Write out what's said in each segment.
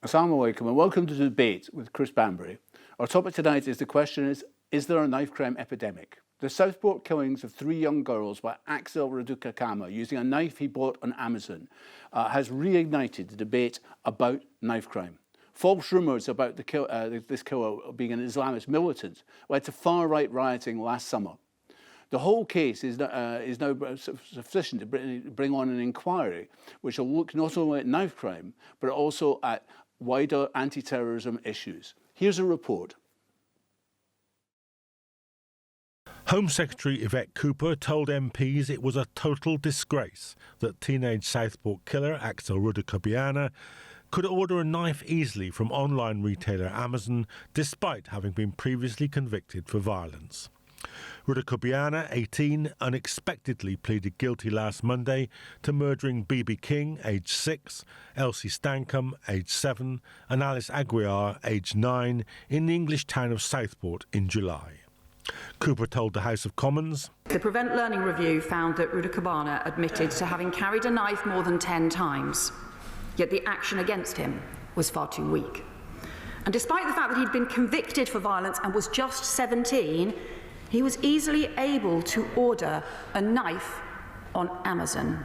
Assalamu alaikum and welcome to the debate with Chris Banbury. Our topic tonight is the question is there a knife crime epidemic? The Southport killings of 3 young girls by Axel Radukakama using a knife he bought on Amazon has reignited the debate about knife crime. False rumours about this killer being an Islamist militant led to far-right rioting last summer. The whole case is now sufficient to bring on an inquiry which will look not only at knife crime but also at wider anti-terrorism issues. Here's a report. Home Secretary Yvette Cooper told MPs it was a total disgrace that teenage Southport killer Axel Radukakama could order a knife easily from online retailer Amazon despite having been previously convicted for violence. Radukakama, 18, unexpectedly pleaded guilty last Monday to murdering B.B. King, aged 6, Elsie Stancombe, aged 7, and Alice Aguiar, aged 9, in the English town of Southport in July. Cooper told the House of Commons, "The Prevent Learning Review found that Radukakama admitted to having carried a knife more than 10 times, yet the action against him was far too weak. And despite the fact that he'd been convicted for violence and was just 17, he was easily able to order a knife on Amazon.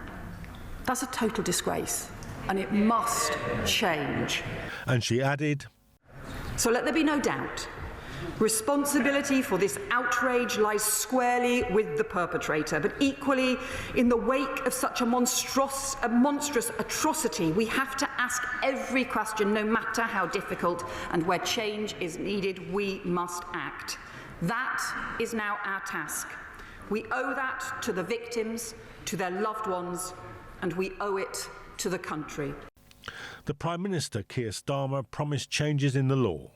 That's a total disgrace, and it must change." And she added, "So let there be no doubt. Responsibility for this outrage lies squarely with the perpetrator, but equally, in the wake of such a monstrous atrocity, we have to ask every question, no matter how difficult, and where change is needed, we must act. That is now our task. We owe that to the victims, to their loved ones, and we owe it to the country." The Prime Minister, Keir Starmer, promised changes in the law.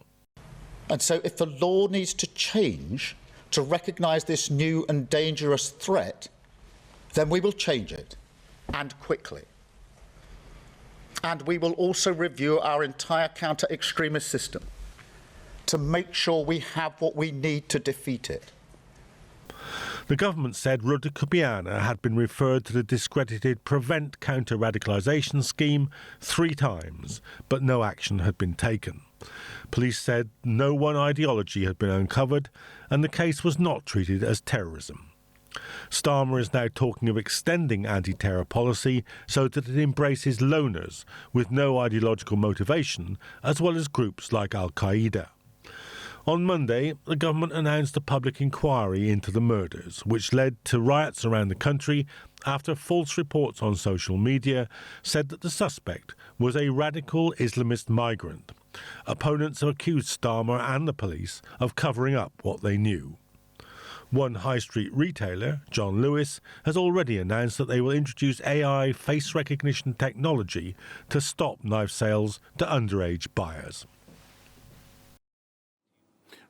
And so if the law needs to change to recognise this new and dangerous threat, then we will change it, and quickly. And we will also review our entire counter-extremist system to make sure we have what we need to defeat it. The government said Radukakama had been referred to the discredited Prevent Counter-Radicalisation scheme 3 times, but no action had been taken. Police said no one ideology had been uncovered and the case was not treated as terrorism. Starmer is now talking of extending anti-terror policy so that it embraces loners with no ideological motivation, as well as groups like Al-Qaeda. On Monday, the government announced a public inquiry into the murders, which led to riots around the country after false reports on social media said that the suspect was a radical Islamist migrant. Opponents have accused Starmer and the police of covering up what they knew. One high street retailer, John Lewis, has already announced that they will introduce AI face recognition technology to stop knife sales to underage buyers.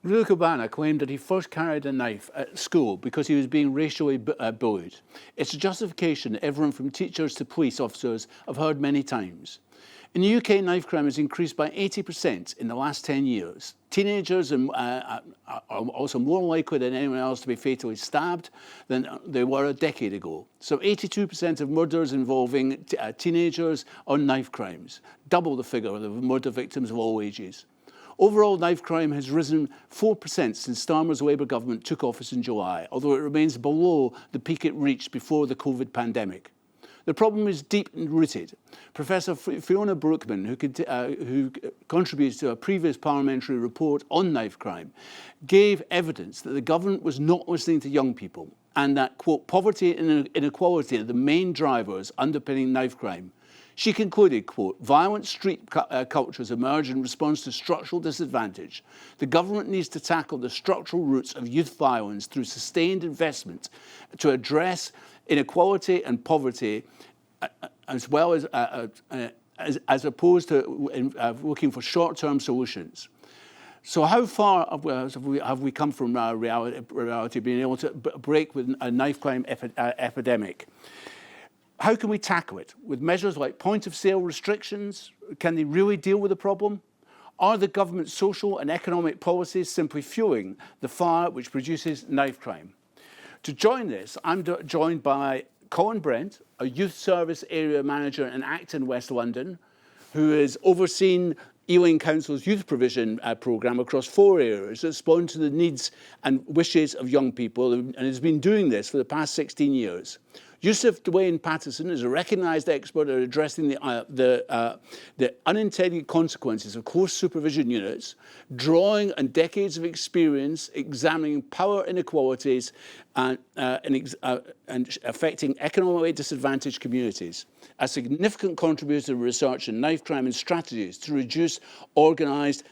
Radukakama claimed that he first carried a knife at school because he was being racially bullied. It's a justification everyone from teachers to police officers have heard many times. In the UK, knife crime has increased by 80% in the last 10 years. Teenagers are also more likely than anyone else to be fatally stabbed than they were a decade ago. So 82% of murders involving teenagers are knife crimes, double the figure of murder victims of all ages. Overall, knife crime has risen 4% since Starmer's Labour government took office in July, although it remains below the peak it reached before the COVID pandemic. The problem is deep and rooted. Professor Fiona Brookman, who contributed to a previous parliamentary report on knife crime, gave evidence that the government was not listening to young people and that, quote, poverty and inequality are the main drivers underpinning knife crime. She concluded, quote, violent street cultures emerge in response to structural disadvantage. The government needs to tackle the structural roots of youth violence through sustained investment to address inequality and poverty, as well as opposed to looking for short-term solutions. So how far have we come from reality being able to break with a knife crime epidemic? How can we tackle it? With measures like point-of-sale restrictions? Can they really deal with the problem? Are the government's social and economic policies simply fueling the fire which produces knife crime? To join this, I'm joined by Colin Brent, a youth service area manager in Acton, West London, who has overseen Ealing Council's youth provision programme across 4 areas that respond to the needs and wishes of young people, and has been doing this for the past 16 years. Yusuf Dwayne Patterson is a recognised expert at addressing the unintended consequences of close supervision units, drawing on decades of experience examining power inequalities and affecting economically disadvantaged communities. A significant contributor to research in knife crime and strategies to reduce organised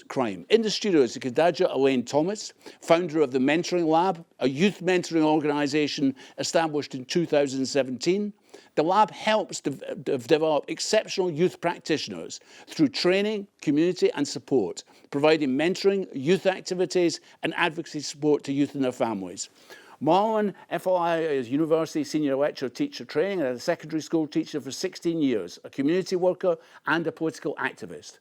crime. In the studio is Khadija Elaine Thomas, founder of the Mentoring Lab, a youth mentoring organisation established in 2017. The lab helps develop exceptional youth practitioners through training, community and support, providing mentoring, youth activities and advocacy support to youth and their families. Marlon FOI is University Senior Lecturer Teacher Training and a secondary school teacher for 16 years, a community worker and a political activist.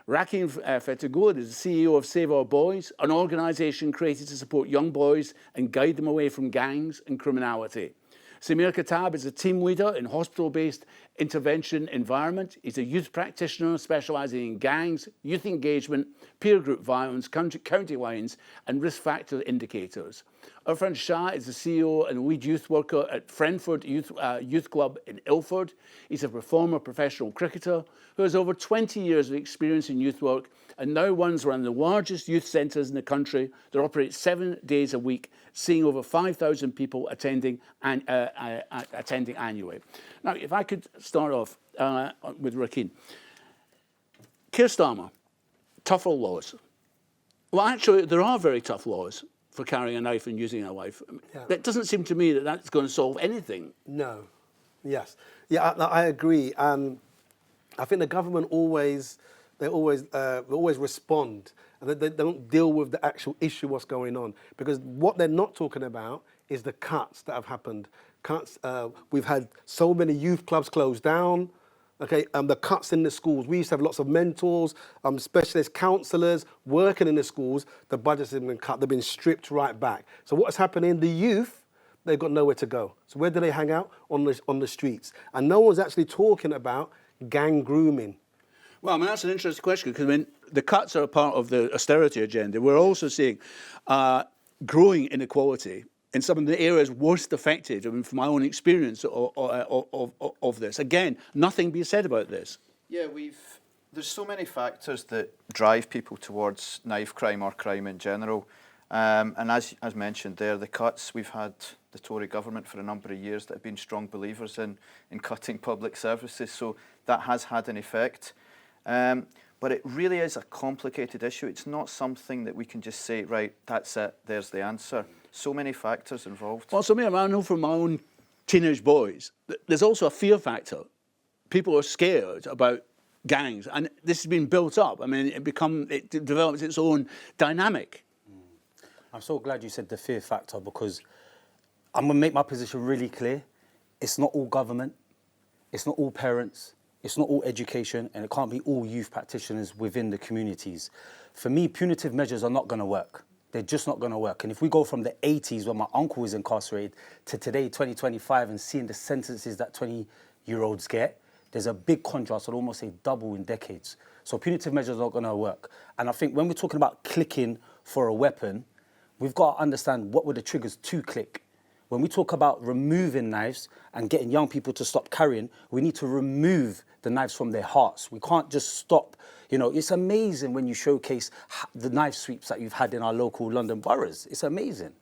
Rakim Fetogul is the CEO of Save Our Boys, an organisation created to support young boys and guide them away from gangs and criminality. Samir Khattab is a team leader in hospital-based intervention environment. He's a youth practitioner specialising in gangs, youth engagement, peer group violence, county lines and risk factor indicators. Irfan Shah is the CEO and lead youth worker at Friendford Youth Club in Ilford. He's a former professional cricketer who has over 20 years of experience in youth work and now runs one of the largest youth centres in the country that operates 7 days a week, seeing over 5,000 people attending annually. Now, if I could start off with Rakim. Keir Starmer, tougher laws. Well, actually, there are very tough laws for carrying a knife and using a knife. Yeah. That doesn't seem to me that that's going to solve anything. No. Yes. Yeah, I agree. I think the government always respond, and they don't deal with the actual issue, what's going on, because what they're not talking about is the cuts that have happened. Cuts. We've had so many youth clubs closed down. Okay, the cuts in the schools. We used to have lots of mentors, specialist counsellors working in the schools. The budgets have been cut. They've been stripped right back. So what's happening? The youth, they've got nowhere to go. So where do they hang out? On the streets. And no one's actually talking about gang grooming. Well, I mean, that's an interesting question, because I mean, the cuts are a part of the austerity agenda. We're also seeing growing inequality in some of the areas worst affected. I mean, from my own experience of this. Again, nothing being said about this. Yeah, there's so many factors that drive people towards knife crime or crime in general. And as mentioned there, the cuts, we've had the Tory government for a number of years that have been strong believers in cutting public services, so that has had an effect. But it really is a complicated issue. It's not something that we can just say, right, that's it, there's the answer. So many factors involved. Well, so I know from my own teenage boys, there's also a fear factor. People are scared about gangs, and this has been built up. I mean, it develops its own dynamic. I'm so glad you said the fear factor, because I'm going to make my position really clear. It's not all government, it's not all parents, it's not all education, and it can't be all youth practitioners within the communities. For me, punitive measures are not going to work. They're just not going to work. And if we go from the 80s, when my uncle was incarcerated, to today, 2025, and seeing the sentences that 20-year-olds get, there's a big contrast. I'd almost say double in decades. So punitive measures are not going to work. And I think when we're talking about clicking for a weapon, we've got to understand what were the triggers to click. When we talk about removing knives and getting young people to stop carrying, we need to remove the knives from their hearts. We can't just stop. You know, it's amazing when you showcase the knife sweeps that you've had in our local London boroughs. It's amazing.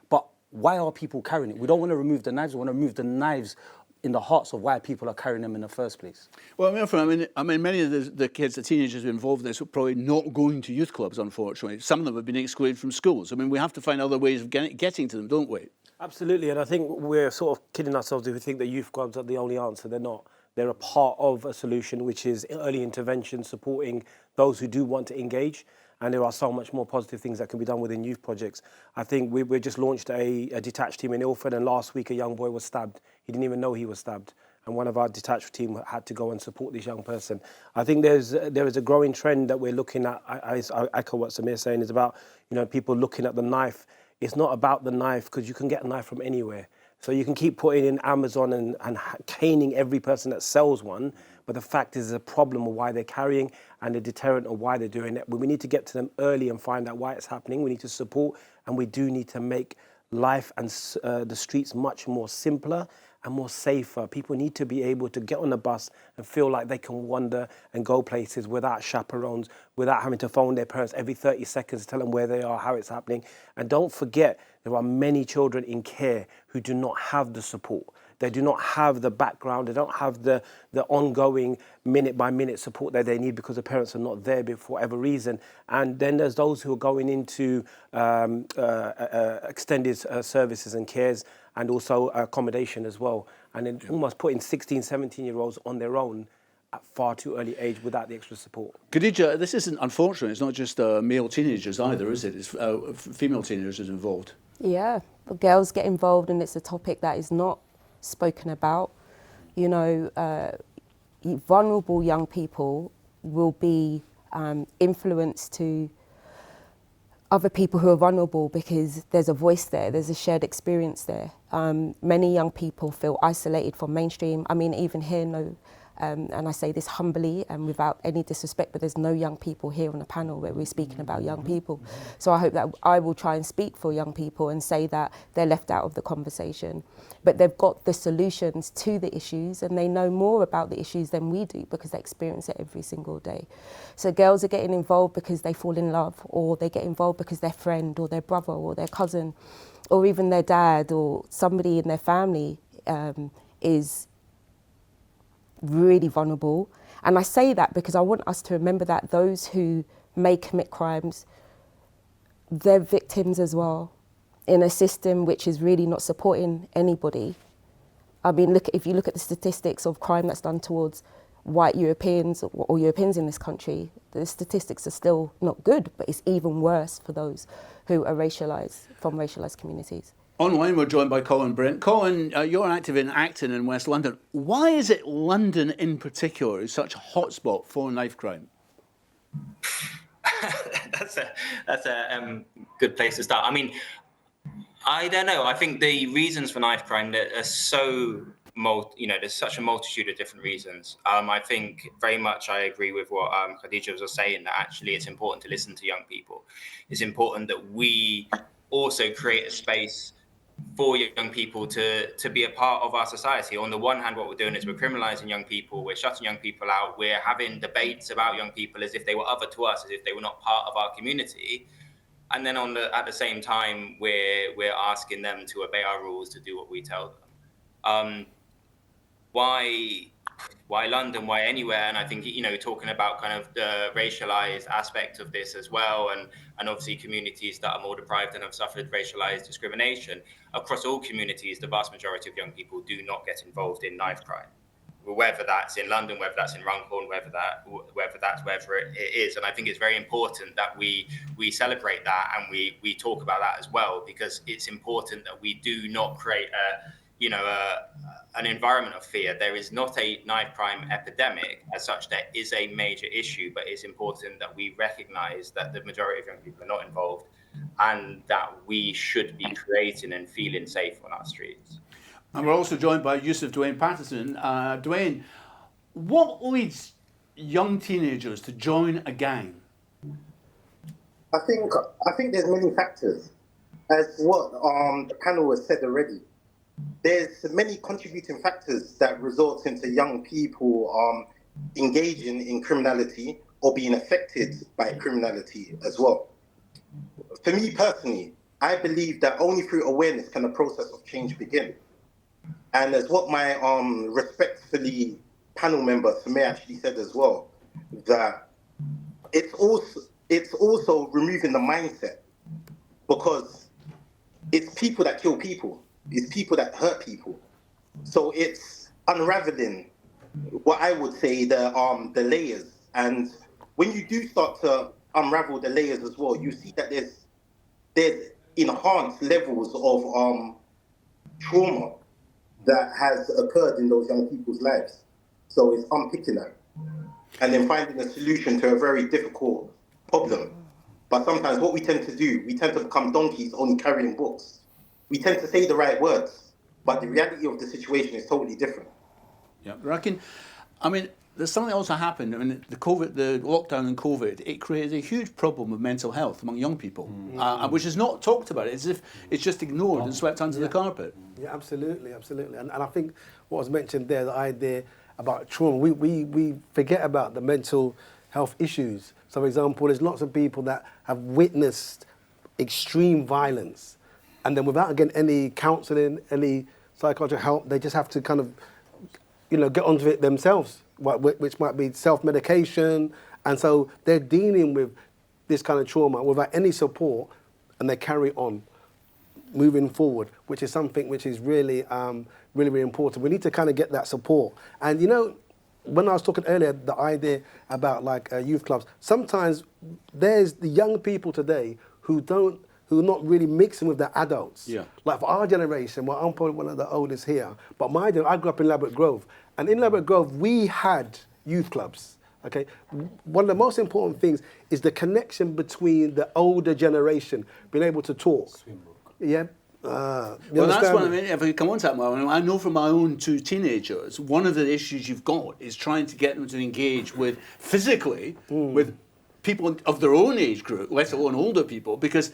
But why are people carrying it? We don't want to remove the knives. We want to remove the knives in the hearts of why people are carrying them in the first place. Well, I mean, many of the kids, the teenagers involved in this are probably not going to youth clubs, unfortunately. Some of them have been excluded from schools. I mean, we have to find other ways of getting to them, don't we? Absolutely, and I think we're sort of kidding ourselves if we think that youth clubs are the only answer. They're not. They're a part of a solution, which is early intervention, supporting those who do want to engage. And there are so much more positive things that can be done within youth projects. I think we just launched a detached team in Ilford, and last week a young boy was stabbed. He didn't even know he was stabbed. And one of our detached team had to go and support this young person. I think there is a growing trend that we're looking at. I echo what Samir's saying, is about, you know, people looking at the knife. It's not about the knife, because you can get a knife from anywhere. So you can keep putting in Amazon and caning every person that sells one, but the fact is a problem of why they're carrying and a deterrent of why they're doing it. But we need to get to them early and find out why it's happening. We need to support, and we do need to make life and the streets much more simpler and more safer. People need to be able to get on a bus and feel like they can wander and go places without chaperones, without having to phone their parents every 30 seconds to tell them where they are, how it's happening. And don't forget, there are many children in care who do not have the support. They do not have the background. They don't have the ongoing minute-by-minute support that they need because the parents are not there for whatever reason. And then there's those who are going into extended services and cares and also accommodation as well. And then almost putting 16, 17-year-olds on their own at far too early age without the extra support. Khadija, this isn't, unfortunate, it's not just male teenagers either, is it? It's female teenagers involved. Yeah, but girls get involved, and it's a topic that is not spoken about. You know, vulnerable young people will be influenced to other people who are vulnerable because there's a voice there, there's a shared experience there. Many young people feel isolated from mainstream. I mean, even here, and I say this humbly and without any disrespect, but there's no young people here on the panel where we're speaking about young people. So I hope that I will try and speak for young people and say that they're left out of the conversation. But they've got the solutions to the issues, and they know more about the issues than we do because they experience it every single day. So girls are getting involved because they fall in love, or they get involved because their friend or their brother or their cousin or even their dad or somebody in their family is really vulnerable. And I say that because I want us to remember that those who may commit crimes, they're victims as well in a system which is really not supporting anybody. I mean, if you look at the statistics of crime that's done towards white Europeans or Europeans in this country, the statistics are still not good, but it's even worse for those who are racialised, from racialised communities. Online, we're joined by Colin Brent. Colin, you're active in Acton in West London. Why is it London in particular is such a hotspot for knife crime? That's a good place to start. I mean, I don't know. I think the reasons for knife crime that are so there's such a multitude of different reasons. I think very much I agree with what Khadija was saying, that actually it's important to listen to young people. It's important that we also create a space for young people to be a part of our society. On the one hand, what we're doing is we're criminalising young people, we're shutting young people out, we're having debates about young people as if they were other to us, as if they were not part of our community. And then at the same time, we're asking them to obey our rules, to do what we tell them. Why London? Why anywhere? And I think, talking about kind of the racialized aspect of this as well, and obviously communities that are more deprived and have suffered racialized discrimination. Across all communities, the vast majority of young people do not get involved in knife crime, whether that's in London, whether that's in Runcorn, whether that's wherever it is. And I think it's very important that we celebrate that and we talk about that as well, because it's important that we do not create an environment of fear. There is not a knife crime epidemic as such. There is a major issue, but it's important that we recognise that the majority of young people are not involved, and that we should be creating and feeling safe on our streets. And we're also joined by Yusuf Dwayne Patterson. Dwayne, what leads young teenagers to join a gang? I think there's many factors. As what the panel has said already, there's many contributing factors that result into young people engaging in criminality or being affected by criminality as well. For me personally, I believe that only through awareness can the process of change begin. And as what my respectfully panel member Samir actually said as well, that it's also removing the mindset, because it's people that kill people. It's people that hurt people. So it's unraveling what I would say the layers. And when you do start to unravel the layers as well, you see that there's enhanced levels of trauma that has occurred in those young people's lives. So it's unpicking that and then finding a solution to a very difficult problem. But sometimes what we tend to do, we tend to become donkeys only carrying books. We tend to say the right words, but the reality of the situation is totally different. Yeah, Rakin, I mean, there's something also happened. I mean, the lockdown and COVID, it created a huge problem of mental health among young people, which is not talked about. It's as if it's just ignored and swept under the carpet. Yeah, absolutely. And I think what was mentioned there, the idea about trauma, we forget about the mental health issues. So, for example, there's lots of people that have witnessed extreme violence, and then without getting any counselling, any psychological help, they just have to kind of, get onto it themselves, which might be self-medication. And so they're dealing with this kind of trauma without any support, and they carry on moving forward, which is something which is really, really important. We need to kind of get that support. And when I was talking earlier, the idea about youth clubs, sometimes there's the young people today who are not really mixing with the adults. Yeah. Like for our generation, well, I'm probably one of the oldest here, but I grew up in Ladbroke Grove. And in Ladbroke Grove, we had youth clubs. Okay, one of the most important things is the connection between the older generation being able to talk. Yeah. Well, that's what I mean. If I come on to that, Marwan, I know from my own 2 teenagers, one of the issues you've got is trying to get them to engage with physically with people of their own age group, let alone older people, because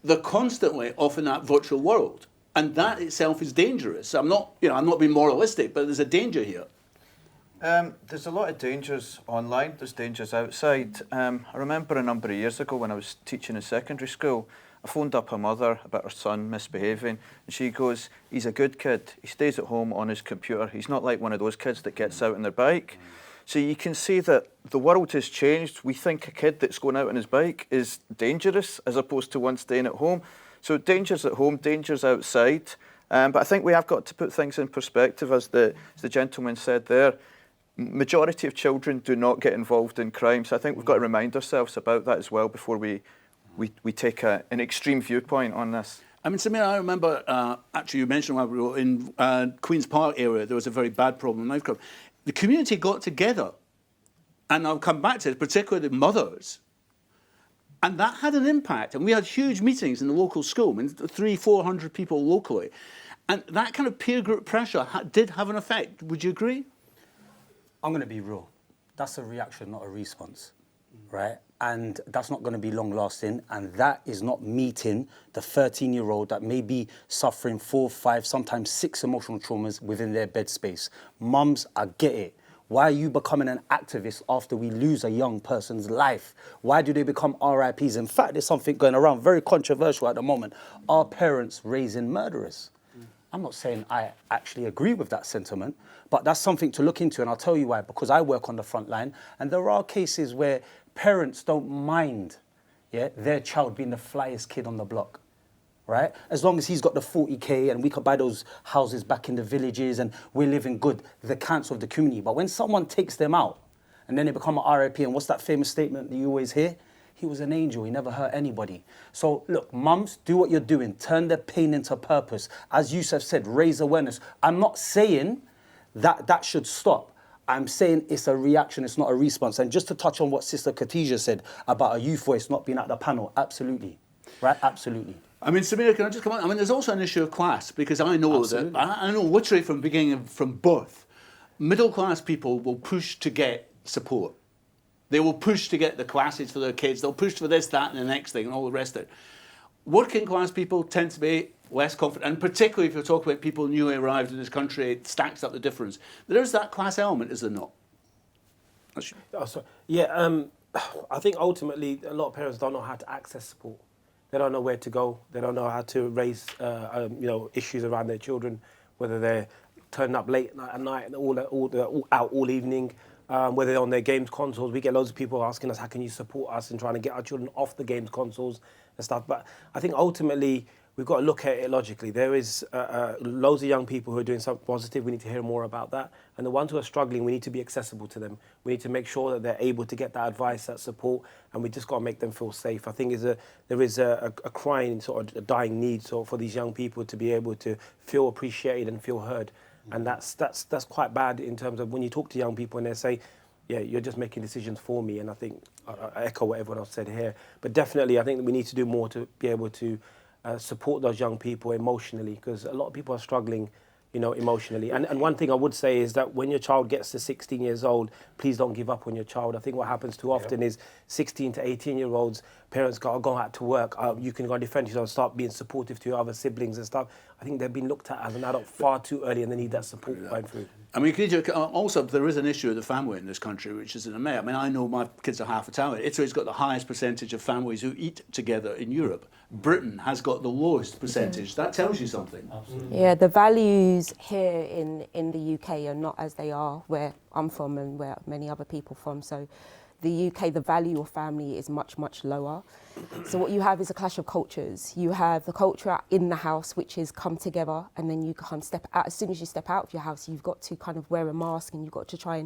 they're constantly off in that virtual world, and that itself is dangerous. I'm not being moralistic, but there's a danger here. There's a lot of dangers online. There's dangers outside. I remember a number of years ago when I was teaching in secondary school, I phoned up a mother about her son misbehaving, and she goes, "He's a good kid. He stays at home on his computer. He's not like one of those kids that gets out on their bike." So you can see that the world has changed. We think a kid that's going out on his bike is dangerous as opposed to one staying at home. So dangers at home, dangers outside. But I think we have got to put things in perspective, as the gentleman said there. Majority of children do not get involved in crime. So I think we've got to remind ourselves about that as well before we take an extreme viewpoint on this. I mean, Samir, I remember, actually, you mentioned while we were in Queen's Park area, there was a very bad problem in Knife Club. The community got together, and I'll come back to it, particularly the mothers, and that had an impact. And we had huge meetings in the local school, I mean, 300-400 people locally. And that kind of peer group pressure did have an effect. Would you agree? I'm going to be real. That's a reaction, not a response, right? And that's not going to be long-lasting, and that is not meeting the 13-year-old that may be suffering 4, 5, sometimes 6 emotional traumas within their bed space. Mums, I get it. Why are you becoming an activist after we lose a young person's life? Why do they become RIPs? In fact, there's something going around, very controversial at the moment. Are parents raising murderers? I'm not saying I actually agree with that sentiment, but that's something to look into, and I'll tell you why. Because I work on the front line, and there are cases where parents don't mind, their child being the flyest kid on the block, right? As long as he's got the 40K and we could buy those houses back in the villages and we're living good, the council of the community. But when someone takes them out and then they become an RIP, and what's that famous statement that you always hear? He was an angel, he never hurt anybody. So look, mums, do what you're doing. Turn their pain into purpose. As Yusuf said, raise awareness. I'm not saying that should stop. I'm saying it's a reaction, it's not a response. And just to touch on what Sister Khadija said about a youth voice not being at the panel, absolutely, right? Absolutely. I mean, Samira, can I just come on? I mean, there's also an issue of class, because I know that, I know literally from birth, middle-class people will push to get support. They will push to get the classes for their kids. They'll push for this, that, and the next thing, and all the rest of it. Working class people tend to be less confident, and particularly if you're talking about people newly arrived in this country, it stacks up the difference. There's that class element, is there not? I think ultimately a lot of parents don't know how to access support. They don't know where to go. They don't know how to raise issues around their children, whether they're turning up late at night and all out all evening, whether they're on their games consoles. We get loads of people asking us, how can you support us in trying to get our children off the games consoles and stuff. But I think ultimately we've got to look at it logically. There is loads of young people who are doing something positive. We need to hear more about that. And the ones who are struggling, we need to be accessible to them. We need to make sure that they're able to get that advice, that support, and we just got to make them feel safe. I think there is a crying, sort of a dying need for these young people to be able to feel appreciated and feel heard. And that's quite bad in terms of when you talk to young people and they say, yeah, you're just making decisions for me. And I think I echo what everyone else said here. But definitely, I think that we need to do more to be able to support those young people emotionally, because a lot of people are struggling emotionally. And one thing I would say is that when your child gets to 16 years old, please don't give up on your child. I think what happens too often is 16 to 18-year-olds, parents go out to work, you can go and defend yourself, start being supportive to your other siblings and stuff. I think they've been looked at as an adult far too early and they need that support going through. I mean, also, there is an issue of the family in this country, which is in America. I mean, I know my kids are half Italian. Italy's got the highest percentage of families who eat together in Europe. Britain has got the lowest percentage. That tells you something. Absolutely. Yeah, the values here in the UK are not as they are where I'm from and where many other people from. So the UK, the value of family is much, much lower. So what you have is a clash of cultures. You have the culture in the house, which is come together, and then you can't step out. As soon as you step out of your house, you've got to kind of wear a mask, and you've got to try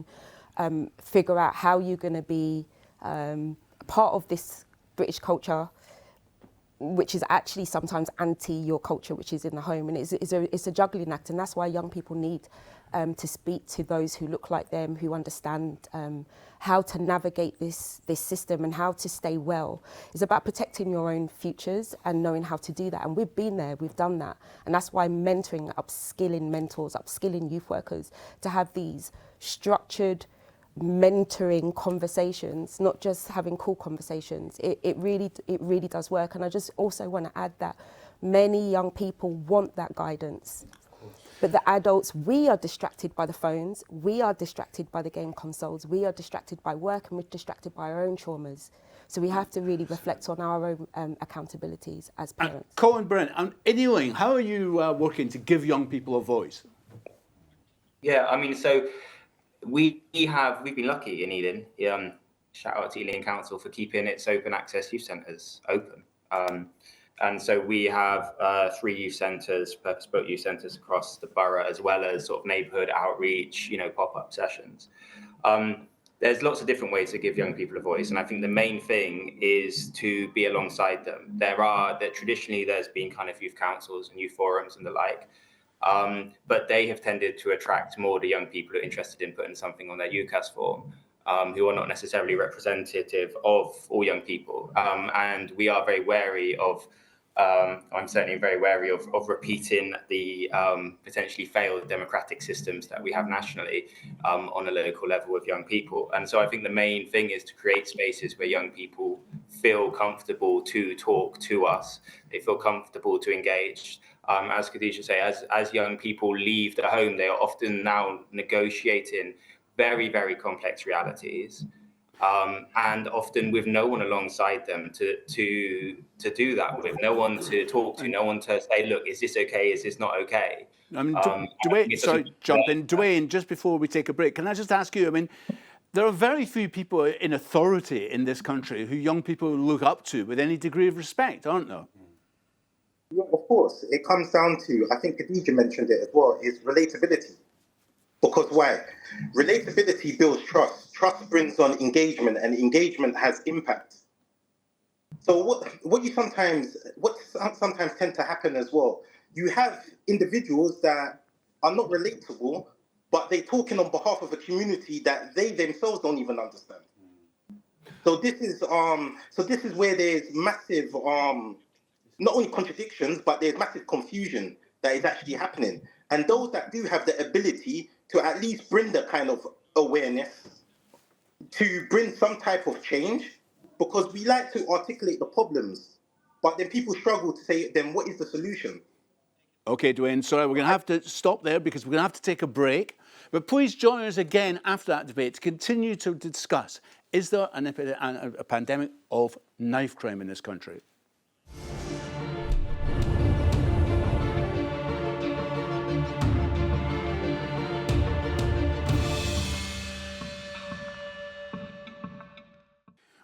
and figure out how you're going to be part of this British culture, which is actually sometimes anti your culture, which is in the home. And it's a juggling act, and that's why young people need to speak to those who look like them, who understand how to navigate this system and how to stay well. It's about protecting your own futures and knowing how to do that. And we've been there, we've done that. And that's why mentoring, upskilling mentors, upskilling youth workers to have these structured mentoring conversations, not just having cool conversations. It really does work. And I just also want to add that many young people want that guidance. But the adults, we are distracted by the phones, we are distracted by the game consoles, we are distracted by work, and we're distracted by our own traumas. So we have to really reflect on our own accountabilities as parents. Colin Brent, in Ealing, how are you working to give young people a voice? Yeah, I mean, so we've been lucky in Ealing. Shout out to Ealing Council for keeping its open access youth centres open. And so we have 3 youth centres, purpose-built youth centres across the borough, as well as sort of neighbourhood outreach, pop-up sessions. There's lots of different ways to give young people a voice, and I think the main thing is to be alongside them. Traditionally there's been kind of youth councils and youth forums and the like, but they have tended to attract more the young people who are interested in putting something on their UCAS form, who are not necessarily representative of all young people. And we are very wary of, I'm certainly very wary of repeating the potentially failed democratic systems that we have nationally on a local level with young people. And so I think the main thing is to create spaces where young people feel comfortable to talk to us. They feel comfortable to engage. As Khadija say, as young people leave the home, they are often now negotiating very, very complex realities, and often with no one alongside them to do that with, no one to talk to, no one to say, look, is this okay? Is this not okay? I mean, Dwayne, just before we take a break, can I just ask you, I mean, there are very few people in authority in this country who young people look up to with any degree of respect, aren't there? Yeah, of course. It comes down to, I think Khadija mentioned it as well, is relatability. Because why? Relatability builds trust. Trust brings on engagement, and engagement has impact. So what sometimes tend to happen as well, you have individuals that are not relatable, but they're talking on behalf of a community that they themselves don't even understand. So this is where there's massive not only contradictions, but there's massive confusion that is actually happening. And those that do have the ability to at least bring the kind of awareness, to bring some type of change, because we like to articulate the problems, but then people struggle to say, then what is the solution? Okay, Dwayne, sorry, we're going to have to stop there because we're going to have to take a break. But please join us again after that debate to continue to discuss, is there a pandemic of knife crime in this country?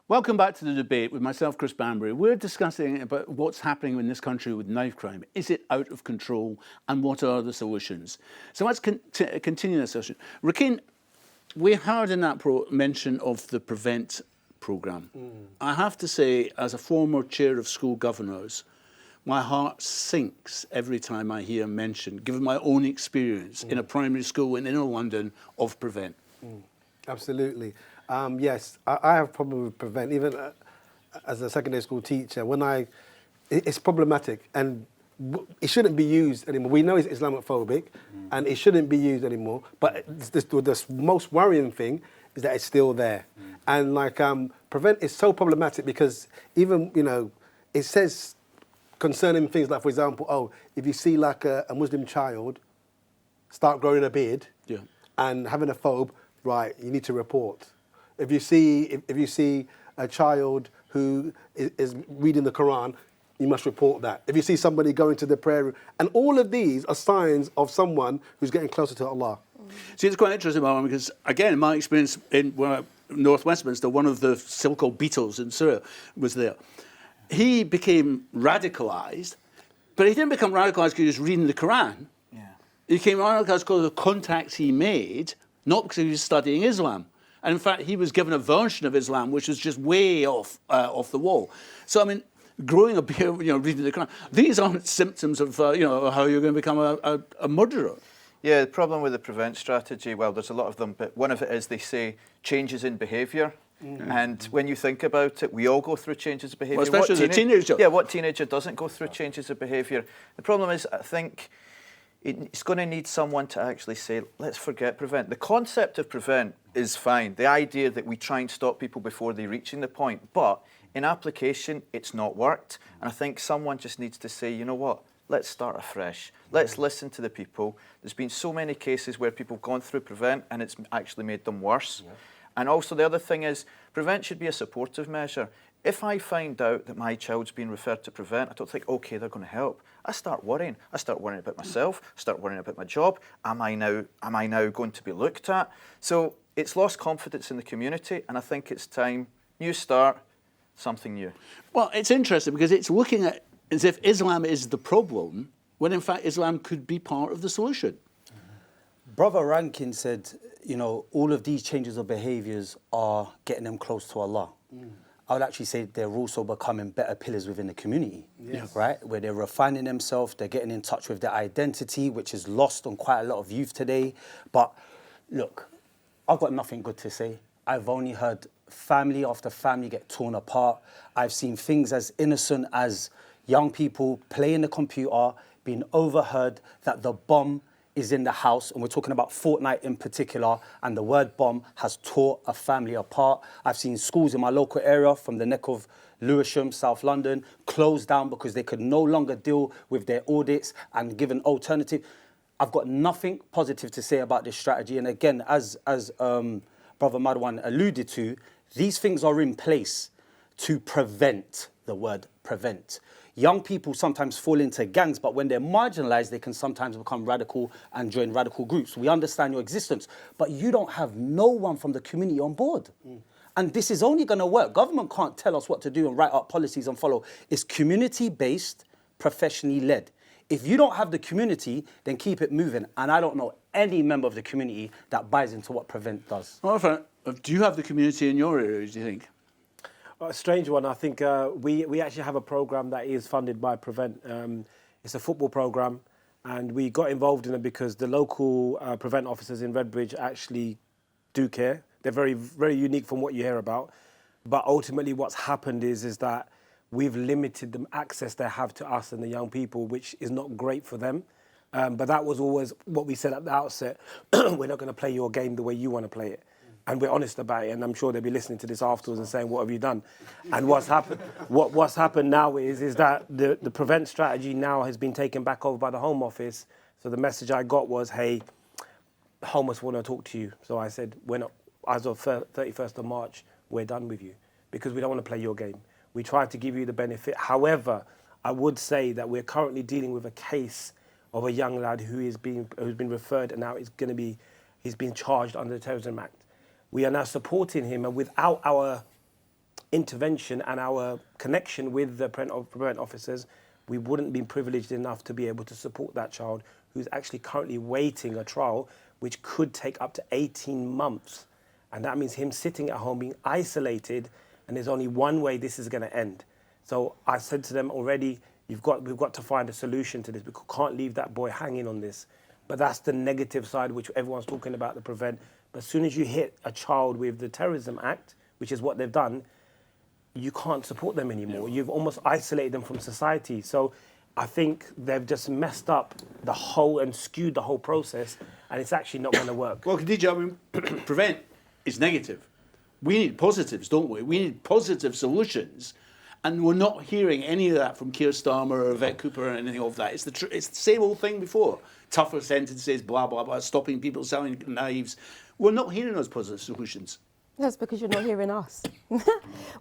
Welcome back to the debate with myself, Chris Banbury. We're discussing about what's happening in this country with knife crime. Is it out of control, and what are the solutions? So let's continue this session. Rakeen, we heard in that mention of the Prevent programme. I have to say, as a former chair of school governors, my heart sinks every time I hear mention, given my own experience in a primary school in inner London, of Prevent. Absolutely. Yes, I have a problem with Prevent. Even as a secondary school teacher, it's problematic. And it shouldn't be used anymore. We know it's Islamophobic, and it shouldn't be used anymore. But the most worrying thing is that it's still there. And like prevent is so problematic because even, you know, it says concerning things like, for example, if you see like a Muslim child start growing a beard and having a phobe, right, you need to report. If you see a child who is reading the Quran, you must report that. If you see somebody going to the prayer room, and all of these are signs of someone who's getting closer to Allah. See, it's quite interesting, Marwan, because, again, in my experience in North Westminster, one of the so-called Beatles in Syria was there. He became radicalised, but he didn't become radicalised because he was reading the Quran. He became radicalised because of the contacts he made, not because he was studying Islam. And in fact, he was given a version of Islam which was just way off the wall. So, I mean, growing a beard, reading the Quran, these aren't symptoms of, how you're going to become a murderer. Yeah, the problem with the prevent strategy, well, there's a lot of them, but one of it is they say changes in behaviour. And when you think about it, we all go through changes of behaviour. Well, especially as a teenager. Yeah, what teenager doesn't go through changes of behaviour? The problem is, I think, it's going to need someone to actually say, let's forget prevent. The concept of prevent is fine. The idea that we try and stop people before they reaching the point. But in application, it's not worked. And I think someone just needs to say, you know what? Let's start afresh. Let's listen to the people. There's been so many cases where people have gone through prevent and it's actually made them worse. Yeah. And also the other thing is, prevent should be a supportive measure. If I find out that my child's been referred to prevent, I don't think, okay, they're going to help. I start worrying. I start worrying about myself. Start worrying about my job. Am I now going to be looked at? So it's lost confidence in the community, and I think it's time, new start, something new. Well, it's interesting because it's looking at as if Islam is the problem, when in fact Islam could be part of the solution. Brother Rankin said, all of these changes of behaviours are getting them close to Allah. I would actually say they're also becoming better pillars within the community, right? Where they're refining themselves, they're getting in touch with their identity, which is lost on quite a lot of youth today. But look, I've got nothing good to say. I've only heard family after family get torn apart. I've seen things as innocent as young people playing the computer, being overheard that the bomb is in the house, and we're talking about Fortnite in particular, and the word bomb has tore a family apart. I've seen schools in my local area from the neck of Lewisham, South London, closed down because they could no longer deal with their audits and give an alternative. I've got nothing positive to say about this strategy, and again, as Brother Marwan alluded to, these things are in place to prevent, the word prevent. Young people sometimes fall into gangs, but when they're marginalised, they can sometimes become radical and join radical groups. We understand your existence, but you don't have no one from the community on board. And this is only going to work. Government can't tell us what to do and write up policies and follow. It's community-based, professionally led. If you don't have the community, then keep it moving. And I don't know any member of the community that buys into what Prevent does. Well, do you have the community in your area, do you think? A strange one. I think we actually have a programme that is funded by Prevent. It's a football programme, and we got involved in it because the local Prevent officers in Redbridge actually do care. They're very, very unique from what you hear about. But ultimately what's happened is that we've limited the access they have to us and the young people, which is not great for them. But that was always what we said at the outset. We're not going to play your game the way you want to play it. And we're honest about it, and I'm sure they'll be listening to this afterwards and saying, what have you done? And what's happened now is that the Prevent strategy now has been taken back over by the Home Office. So the message I got was, hey, Home Office want to talk to you. So I said, we're not, as of 31st of March, we're done with you because we don't want to play your game. We tried to give you the benefit. However, I would say that we're currently dealing with a case of a young lad who's been referred, and now he's been charged under the Terrorism Act. We are now supporting him, and without our intervention and our connection with the Prevent officers, we wouldn't be privileged enough to be able to support that child who's actually currently waiting a trial, which could take up to 18 months. And that means him sitting at home, being isolated, and there's only one way this is going to end. So I said to them already, we've got to find a solution to this. We can't leave that boy hanging on this. But that's the negative side, which everyone's talking about, the Prevent. But as soon as you hit a child with the Terrorism Act, which is what they've done, you can't support them anymore. You've almost isolated them from society. So I think they've just messed up the whole and skewed the whole process, and it's actually not going to work. Well, Khadija, I mean, prevent is negative. We need positives, don't we? We need positive solutions. And we're not hearing any of that from Keir Starmer or Yvette Cooper or anything of that. It's the same old thing before. Tougher sentences, blah, blah, blah, stopping people selling knives. We're not hearing those positive solutions. That's because you're not hearing us.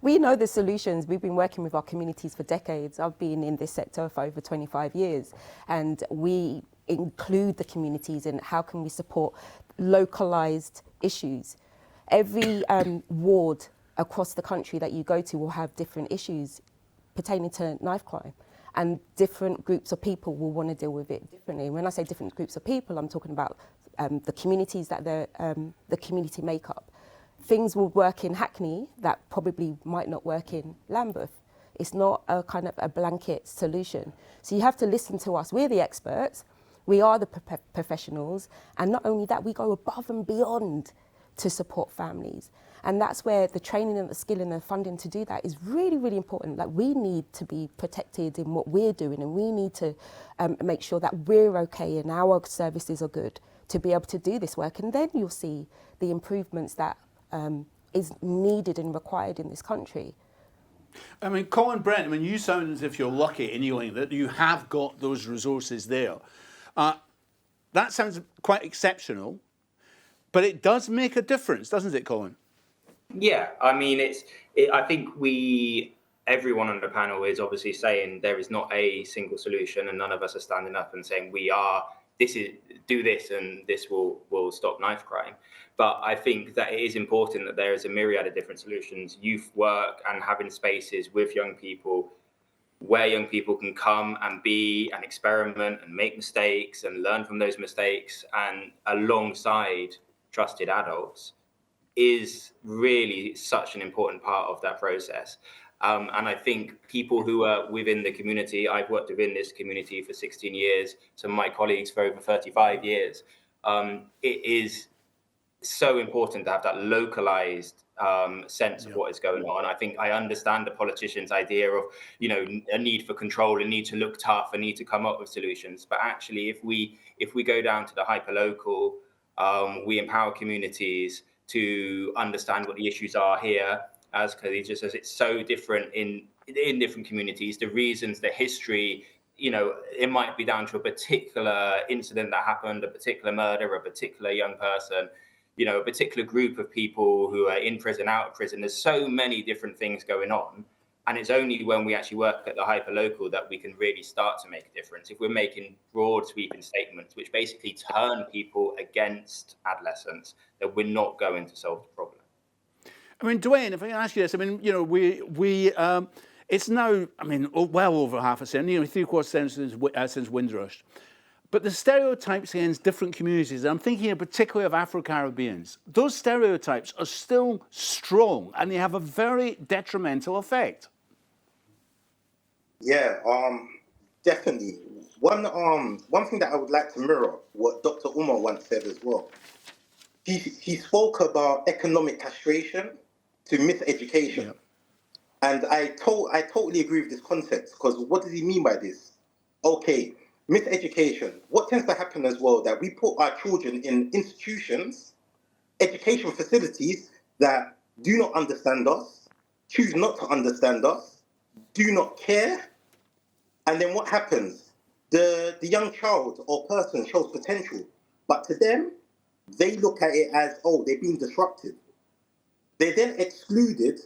We know the solutions. We've been working with our communities for decades. I've been in this sector for over 25 years. And we include the communities in how can we support localised issues. Every ward across the country that you go to will have different issues pertaining to knife crime, and different groups of people will want to deal with it differently. When I say different groups of people, I'm talking about the communities that the community makeup. Things will work in Hackney that probably might not work in Lambeth. It's not a kind of a blanket solution. So you have to listen to us. We're the experts. We are the professionals. And not only that, we go above and beyond to support families. And that's where the training and the skill and the funding to do that is really, really important. Like, we need to be protected in what we're doing, and we need to make sure that we're okay and our services are good to be able to do this work. And then you'll see the improvements that is needed and required in this country. I mean, Colin, Brent, I mean, you sound as if you're lucky in Ealing that you have got those resources there. That sounds quite exceptional, but it does make a difference, doesn't it, Colin? Yeah, I mean, I think everyone on the panel is obviously saying there is not a single solution, and none of us are standing up and saying do this and this will stop knife crime. But I think that it is important that there is a myriad of different solutions. Youth work and having spaces with young people where young people can come and be and experiment and make mistakes and learn from those mistakes, and alongside trusted adults, is really such an important part of that process. And I think people who are within the community, I've worked within this community for 16 years, some of my colleagues for over 35 years, it is so important to have that localized sense of what is going on. I think I understand the politician's idea of, a need for control, a need to look tough, a need to come up with solutions. But actually, if we go down to the hyper-local, we empower communities to understand what the issues are here. As Khadija says, it's so different in different communities. The reasons, the history, it might be down to a particular incident that happened, a particular murder, a particular young person, a particular group of people who are in prison, out of prison. There's so many different things going on. And it's only when we actually work at the hyper-local that we can really start to make a difference. If we're making broad sweeping statements, which basically turn people against adolescents, then we're not going to solve the problem. I mean, Dwayne, if I can ask you this, I mean, it's now, well over half a century, 3/4 century since Windrush. But the stereotypes against different communities, I'm thinking particularly of Afro-Caribbeans, those stereotypes are still strong and they have a very detrimental effect. Yeah, definitely. One thing that I would like to mirror what Dr. Umar once said as well. He spoke about economic castration to miseducation. Yeah. And I totally agree with this concept, because what does he mean by this? Okay, miseducation. What tends to happen as well, that we put our children in institutions, education facilities that do not understand us, choose not to understand us, do not care. And then what happens? The young child or person shows potential, but to them, they look at it as, they're being disruptive. They're then excluded.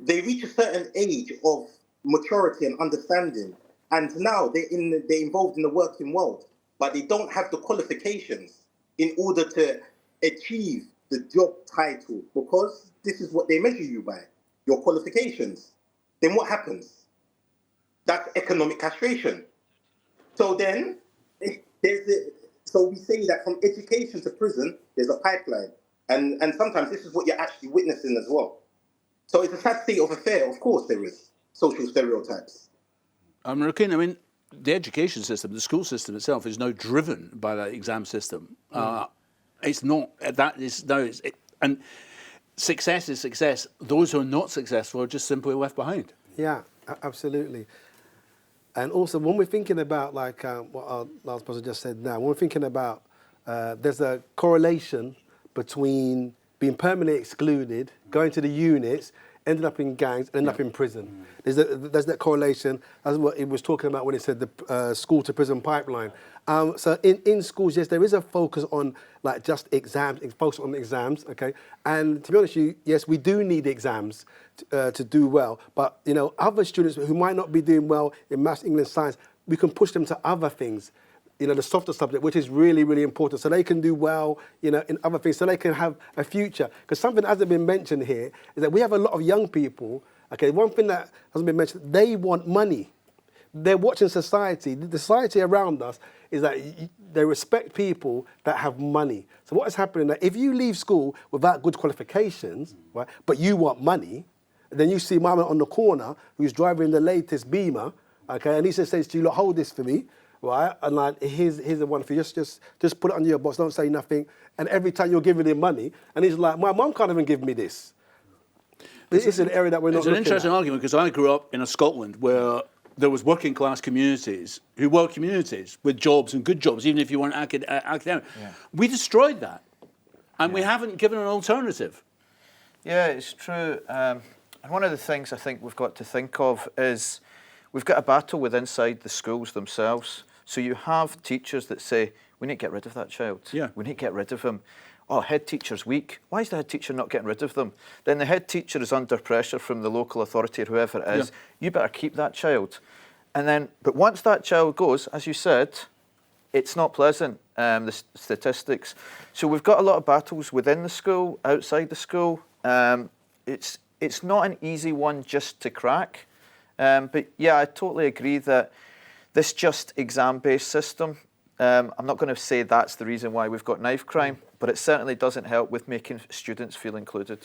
They reach a certain age of maturity and understanding, and now they're involved in the working world, but they don't have the qualifications in order to achieve the job title, because this is what they measure you by, your qualifications. Then what happens? That's economic castration. So then, so we say that from education to prison, there's a pipeline. And sometimes this is what you're actually witnessing as well. So it's a sad state of affair. Of course there is social stereotypes. Rakin, I mean, the education system, the school system itself is now driven by that exam system. It's not, and success is success. Those who are not successful are just simply left behind. Yeah, absolutely. And also, when we're thinking about like what our last person just said now, when we're thinking about there's a correlation between being permanently excluded, going to the units, ending up in gangs, and ending up in prison. There's that correlation. That's what it was talking about when it said the school to prison pipeline. So in schools, yes, there is a focus on like just exams, focus on exams, okay? And to be honest with you, yes, we do need exams to do well. But, you know, other students who might not be doing well in maths, English, science, we can push them to other things. You know, the softer subject, which is really, really important, so they can do well, you know, in other things, so they can have a future. Because something that hasn't been mentioned here is that we have a lot of young people, okay, one thing that hasn't been mentioned, they want money. They're watching society. The society around us is that they respect people that have money. So what is happening that if you leave school without good qualifications, right, but you want money, then you see mama on the corner who's driving the latest Beamer, okay, and he says to you, look, hold this for me. Right, and like here's the one for you. Just put it under your box. Don't say nothing. And every time you're giving him money, and he's like, my mum can't even give me this. This is an area that we're not. It's an interesting argument because I grew up in a Scotland where there was working class communities who were communities with jobs and good jobs, even if you weren't academic. Yeah. We destroyed that, and we haven't given an alternative. Yeah, it's true. And one of the things I think we've got to think of is we've got a battle with inside the schools themselves. So you have teachers that say, we need to get rid of that child. Yeah. We need to get rid of him. Oh, head teacher's weak. Why is the head teacher not getting rid of them? Then the head teacher is under pressure from the local authority or whoever it is. Yeah. You better keep that child. And then, but once that child goes, as you said, it's not pleasant, the statistics. So we've got a lot of battles within the school, outside the school. It's not an easy one just to crack. But yeah, I totally agree that this just exam-based system, I'm not going to say that's the reason why we've got knife crime, but it certainly doesn't help with making students feel included.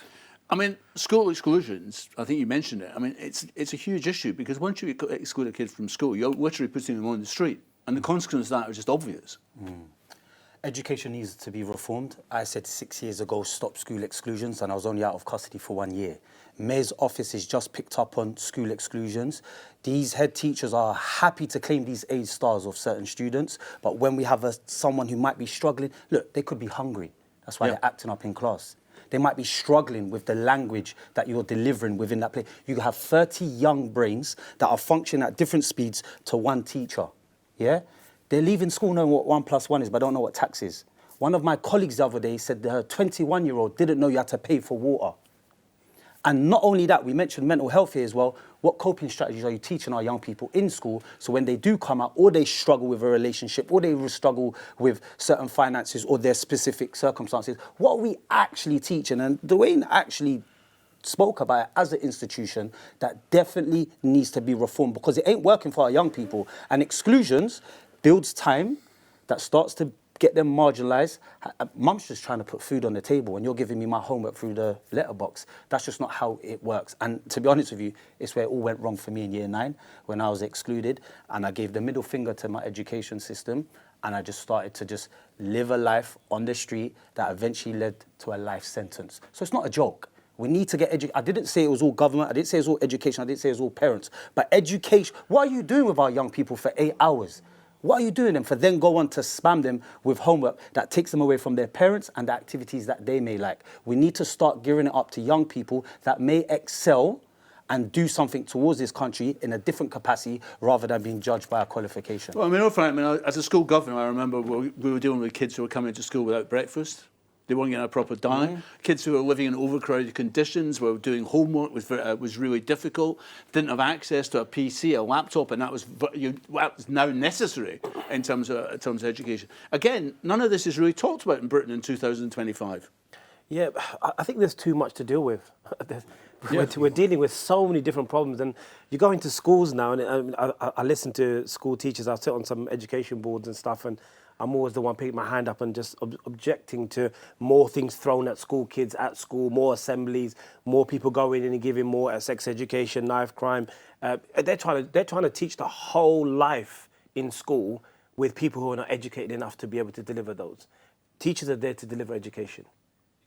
I mean, school exclusions, I think you mentioned it. I mean, it's a huge issue because once you exclude a kid from school, you're literally putting them on the street. And the consequences of that are just obvious. Education needs to be reformed. I said 6 years ago, stop school exclusions, and I was only out of custody for 1 year. Mayor's office has just picked up on school exclusions. These head teachers are happy to claim these A stars of certain students, but when we have someone who might be struggling, look, they could be hungry. That's why they're acting up in class. They might be struggling with the language that you're delivering within that place. You have 30 young brains that are functioning at different speeds to one teacher, yeah? They're leaving school knowing what 1 + 1 is, but don't know what tax is. One of my colleagues the other day said that her 21-year-old didn't know you had to pay for water. And not only that, we mentioned mental health here as well. What coping strategies are you teaching our young people in school so when they do come out or they struggle with a relationship or they struggle with certain finances or their specific circumstances, what are we actually teaching? And Dwayne actually spoke about it as an institution that definitely needs to be reformed because it ain't working for our young people. And exclusions builds time that starts to get them marginalised. Mum's just trying to put food on the table and you're giving me my homework through the letterbox. That's just not how it works. And to be honest with you, it's where it all went wrong for me in year 9 when I was excluded and I gave the middle finger to my education system and I just started to just live a life on the street that eventually led to a life sentence. So it's not a joke. We need to get educated. I didn't say it was all government. I didn't say it was all education. I didn't say it was all parents. But education, what are you doing with our young people for 8 hours? What are you doing them for then go on to spam them with homework that takes them away from their parents and the activities that they may like? We need to start gearing it up to young people that may excel and do something towards this country in a different capacity rather than being judged by a qualification. Well, I mean, as a school governor, I remember we were dealing with kids who were coming to school without breakfast. They weren't getting a proper diet. Kids who were living in overcrowded conditions, were doing homework was really difficult, didn't have access to a PC, a laptop, and that was now necessary in terms of education. Again, none of this is really talked about in Britain in 2025. Yeah, I think there's too much to deal with. We're dealing with so many different problems, and you go into schools now, and I listen to school teachers. I sit on some education boards and stuff, and I'm always the one picking my hand up and just objecting to more things thrown at school kids at school, more assemblies, more people going in and giving more sex education, knife crime. They're trying to teach the whole life in school with people who are not educated enough to be able to deliver those. Teachers are there to deliver education.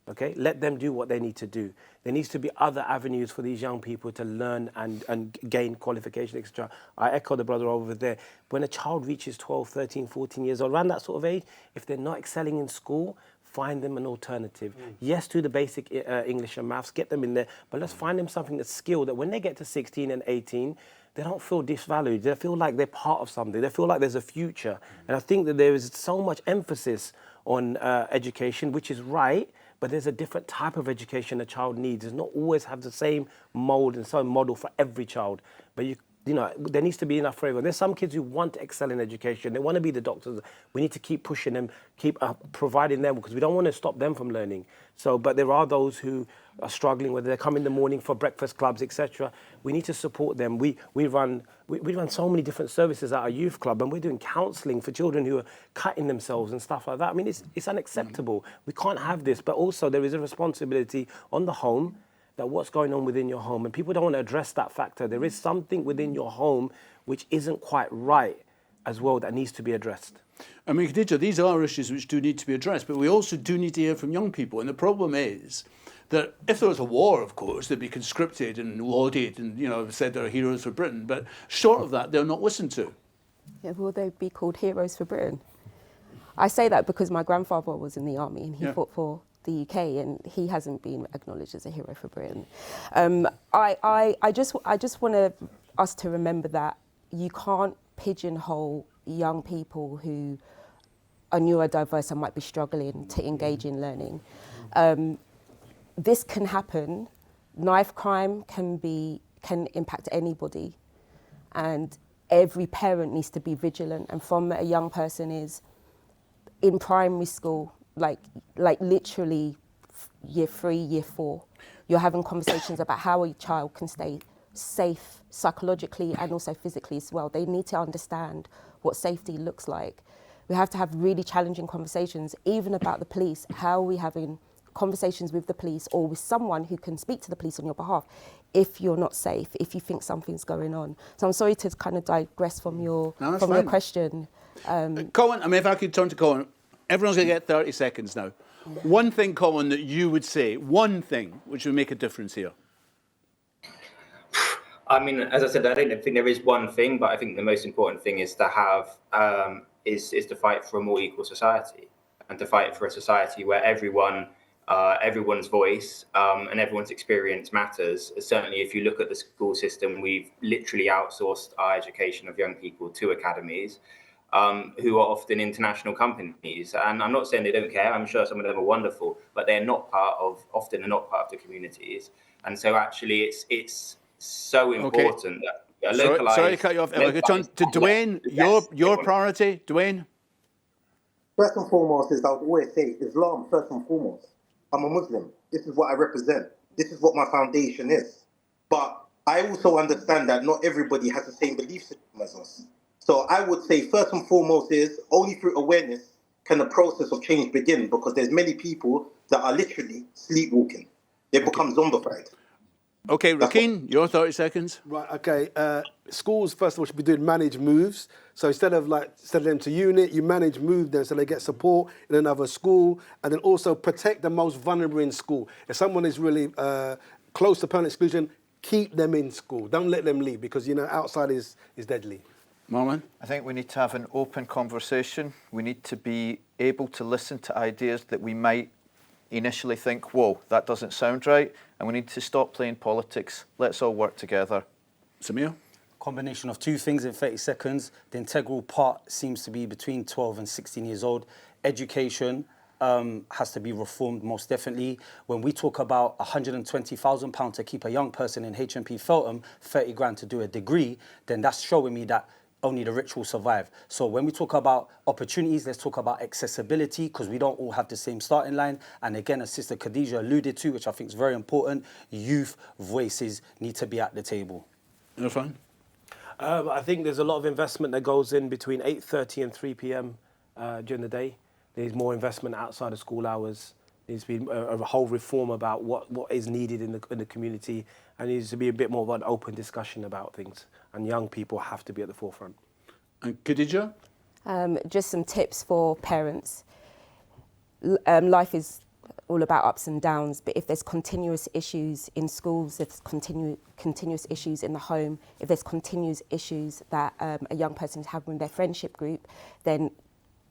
Okay, let them do what they need to do. There needs to be other avenues for these young people to learn and gain qualification, etc. I echo the brother over there. When a child reaches 12, 13, 14 years old, around that sort of age, if they're not excelling in school, find them an alternative. Yes, do the basic English and maths, get them in there, but let's find them something that's skilled that when they get to 16 and 18, they don't feel disvalued. They feel like they're part of something. They feel like there's a future. And I think that there is so much emphasis on education, which is right, but there's a different type of education a child needs. It's not always have the same mold and same model for every child. But you know, there needs to be enough for everyone. There's some kids who want to excel in education. They want to be the doctors. We need to keep pushing them, keep providing them, because we don't want to stop them from learning. So, but there are those who are struggling, whether they come in the morning for breakfast clubs, etc. We need to support them. We run so many different services at our youth club, and we're doing counselling for children who are cutting themselves and stuff like that. I mean, it's unacceptable. We can't have this. But also there is a responsibility on the home that what's going on within your home, and people don't want to address that factor. There is something within your home which isn't quite right as well that needs to be addressed. I mean, Khadija, these are issues which do need to be addressed, but we also do need to hear from young people. And the problem is that if there was a war, of course, they'd be conscripted and lauded and, you know, said they're heroes for Britain. But short of that, they're not listened to. Yeah, will they be called heroes for Britain? I say that because my grandfather was in the army and he fought for the UK, and he hasn't been acknowledged as a hero for Britain. I just want us to remember that you can't pigeonhole young people who are neurodiverse and might be struggling to engage in learning. This can happen. Knife crime can impact anybody, and every parent needs to be vigilant. And from a young person is in primary school, like literally year 3, year 4, you're having conversations about how a child can stay safe psychologically and also physically as well. They need to understand what safety looks like. We have to have really challenging conversations, even about the police. How are we having conversations with the police or with someone who can speak to the police on your behalf if you're not safe, if you think something's going on? So I'm sorry to kind of digress from your question. Colin, I mean, if I could turn to Colin, everyone's going to get 30 seconds now. One thing, Colin, that you would say, one thing which would make a difference here. I mean, as I said, I don't think there is one thing, but I think the most important thing is to have is to fight for a more equal society, and to fight for a society where everyone's voice and everyone's experience matters. Certainly, if you look at the school system, we've literally outsourced our education of young people to academies who are often international companies. And I'm not saying they don't care. I'm sure some of them are wonderful, but they're not often not part of the communities. And so actually it's so important that localized... Sorry to cut you off. If I could turn to Dwayne, your priority, Dwayne? First and foremost is I would always say Islam first and foremost. I'm a Muslim. This is what I represent. This is what my foundation is. But I also understand that not everybody has the same belief system as us. So I would say first and foremost is only through awareness can the process of change begin, because there's many people that are literally sleepwalking. They become zombified. Okay, Rakeen, your 30 seconds. Right, okay. Schools, first of all, should be doing managed moves. So instead of sending them to unit, you move them so they get support in another school, and then also protect the most vulnerable in school. If someone is really close to parent exclusion, keep them in school. Don't let them leave, because, you know, outside is deadly. Marlon? I think we need to have an open conversation. We need to be able to listen to ideas that we might initially think, whoa, that doesn't sound right, and we need to stop playing politics. Let's all work together. Samir? Combination of two things in 30 seconds. The integral part seems to be between 12 and 16 years old. Education has to be reformed, most definitely. When we talk about £120,000 to keep a young person in HMP Feltham, 30 grand to do a degree, then that's showing me that only the rich will survive. So when we talk about opportunities, let's talk about accessibility, because we don't all have the same starting line. And again, as Sister Khadija alluded to, which I think is very important, youth voices need to be at the table. Irfan? I think there's a lot of investment that goes in between 8:30 and 3 p.m. During the day. There's more investment outside of school hours. There needs to be a whole reform about what is needed in the community, and there needs to be a bit more of an open discussion about things. And young people have to be at the forefront. And Khadija? Just some tips for parents. Life is all about ups and downs, but if there's continuous issues in schools, if there's continuous issues in the home, if there's continuous issues that a young person is having in their friendship group, then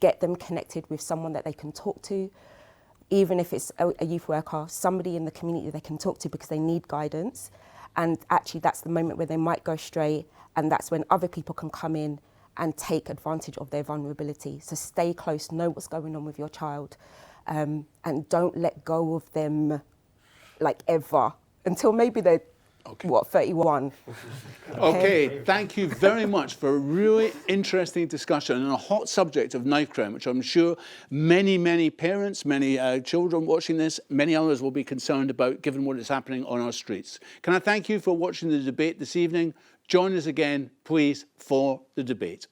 get them connected with someone that they can talk to, even if it's a youth worker, somebody in the community they can talk to because they need guidance. And actually that's the moment where they might go astray, and that's when other people can come in and take advantage of their vulnerability. So stay close, know what's going on with your child, and don't let go of them like ever until maybe they're, 31. Okay, thank you very much for a really interesting discussion on a hot subject of knife crime, which I'm sure many parents, many children watching this, many others will be concerned about given what is happening on our streets. Can I thank you for watching the debate this evening? Join us again, please, for the debate.